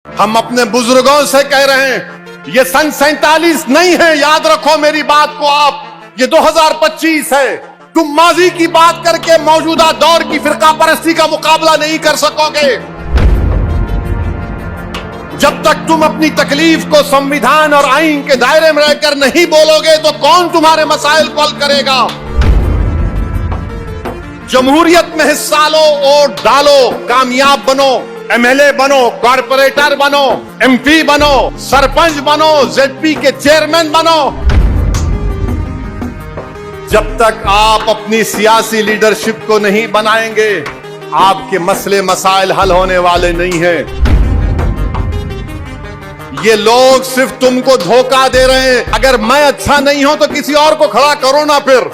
हम अपने बुजुर्गों से कह रहे हैं, ये सन 47 नहीं है, याद रखो मेरी बात को आप। ये 2025 है। तुम माजी की बात करके मौजूदा दौर की फिरका परस्ती का मुकाबला नहीं कर सकोगे। जब तक तुम अपनी तकलीफ को संविधान और आईन के दायरे में रहकर नहीं बोलोगे तो कौन तुम्हारे मसाइल को हल करेगा। जमहूरियत में हिस्सा लो, वोट डालो, कामयाब बनो, एमएलए बनो, कॉर्पोरेटर बनो, एमपी बनो, सरपंच बनो, जेडपी के चेयरमैन बनो। जब तक आप अपनी सियासी लीडरशिप को नहीं बनाएंगे, आपके मसले मसाइल हल होने वाले नहीं हैं। ये लोग सिर्फ तुमको धोखा दे रहे हैं। अगर मैं अच्छा नहीं हूं तो किसी और को खड़ा करो ना। फिर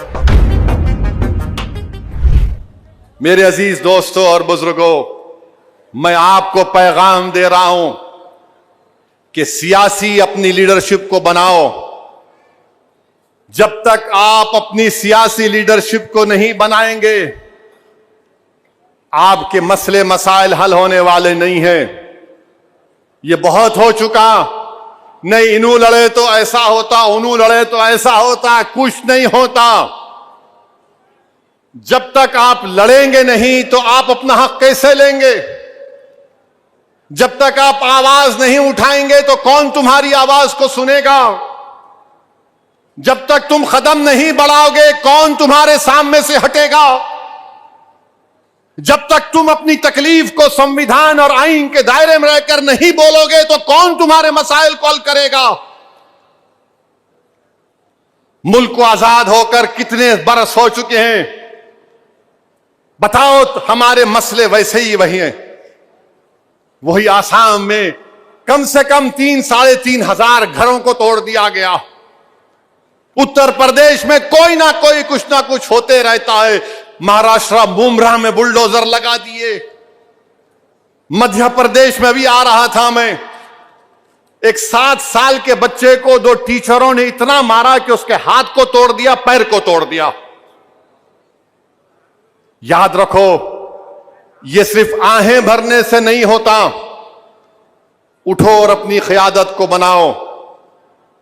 मेरे अजीज दोस्तों और बुजुर्गों, मैं आपको पैगाम दे रहा हूं कि सियासी अपनी लीडरशिप को बनाओ। जब तक आप अपनी सियासी लीडरशिप को नहीं बनाएंगे, आपके मसले मसाइल हल होने वाले नहीं हैं। ये बहुत हो चुका। नहीं इनू लड़े तो ऐसा होता, उनू लड़े तो ऐसा होता, कुछ नहीं होता। जब तक आप लड़ेंगे नहीं तो आप अपना हक कैसे लेंगे। जब तक आप आवाज नहीं उठाएंगे तो कौन तुम्हारी आवाज को सुनेगा। जब तक तुम कदम नहीं बढ़ाओगे कौन तुम्हारे सामने से हटेगा। जब तक तुम अपनी तकलीफ को संविधान और आईन के दायरे में रहकर नहीं बोलोगे तो कौन तुम्हारे मसाइल को हल करेगा। मुल्क को आजाद होकर कितने बरस हो चुके हैं, बताओ। हमारे मसले वैसे ही वही हैं। वही आसाम में कम से कम 3-3.5 हजार घरों को तोड़ दिया गया। उत्तर प्रदेश में कोई ना कोई कुछ ना कुछ होते रहता है। महाराष्ट्र बुमराह में बुलडोजर लगा दिए। मध्य प्रदेश में भी आ रहा था मैं, एक 7 साल के बच्चे को 2 टीचरों ने इतना मारा कि उसके हाथ को तोड़ दिया, पैर को तोड़ दिया। याद रखो, यह सिर्फ आहें भरने से नहीं होता। उठो और अपनी क़यादत को बनाओ,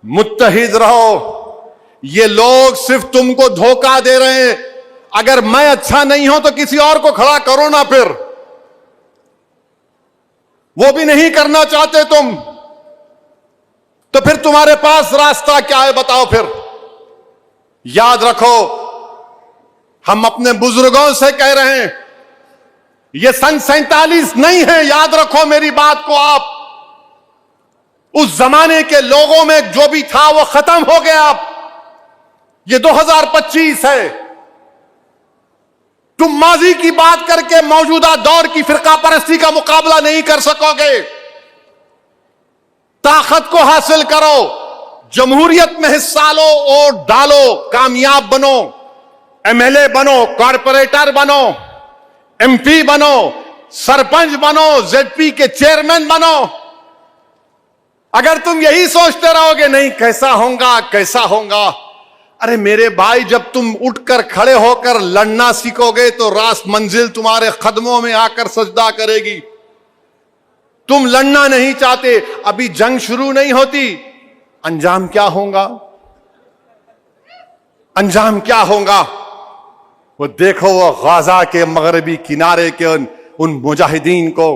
मुत्तहिद रहो। ये लोग सिर्फ तुमको धोखा दे रहे हैं। अगर मैं अच्छा नहीं हूं तो किसी और को खड़ा करो ना। फिर वो भी नहीं करना चाहते तुम, तो फिर तुम्हारे पास रास्ता क्या है बताओ। फिर याद रखो, हम अपने बुजुर्गों से कह रहे हैं, यह सन 47 नहीं है, याद रखो मेरी बात को आप। उस जमाने के लोगों में जो भी था वो खत्म हो गया। अब ये 2025 है। तुम माजी की बात करके मौजूदा दौर की फिरका परस्ती का मुकाबला नहीं कर सकोगे। ताकत को हासिल करो, जमहूरियत में हिस्सा लो, वोट डालो, कामयाब बनो, एमएलए बनो, कॉर्पोरेटर बनो, एमपी बनो, सरपंच बनो, जेडपी के चेयरमैन बनो। अगर तुम यही सोचते रहोगे नहीं कैसा होगा कैसा होगा, अरे मेरे भाई, जब तुम उठकर खड़े होकर लड़ना सीखोगे तो रास्त मंजिल तुम्हारे कदमों में आकर सजदा करेगी। तुम लड़ना नहीं चाहते, अभी जंग शुरू नहीं होती, अंजाम क्या होगा। अंजाम क्या होगा वो देखो। वो गाजा के मगरबी किनारे के उन मुजाहिदीन को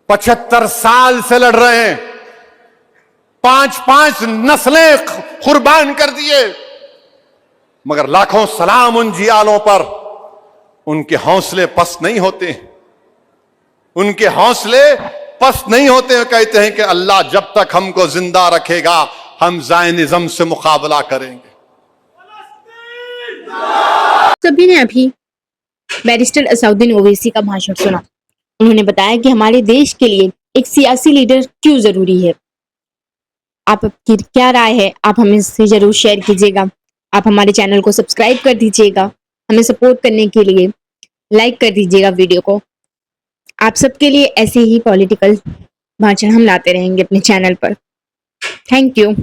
75 साल से लड़ रहे हैं। 5-5 नस्लें कुर्बान कर दिए, मगर लाखों सलाम उन जियालों पर। उनके हौसले पस्त नहीं होते, उनके हौसले पस्त नहीं होते। कहते हैं कि अल्लाह जब तक हमको जिंदा रखेगा हम ज़ायनिज़्म से मुकाबला करेंगे। सभी ने अभी बैरिस्टर असदुद्दीन ओवैसी का भाषण सुना। उन्होंने बताया कि हमारे देश के लिए एक सियासी लीडर क्यों जरूरी है। आपकी क्या राय है, आप हमें से जरूर शेयर कीजिएगा। आप हमारे चैनल को सब्सक्राइब कर दीजिएगा। हमें सपोर्ट करने के लिए लाइक कर दीजिएगा वीडियो को। आप सबके लिए ऐसे ही पॉलिटिकल भाषण हम लाते रहेंगे अपने चैनल पर। Thank you.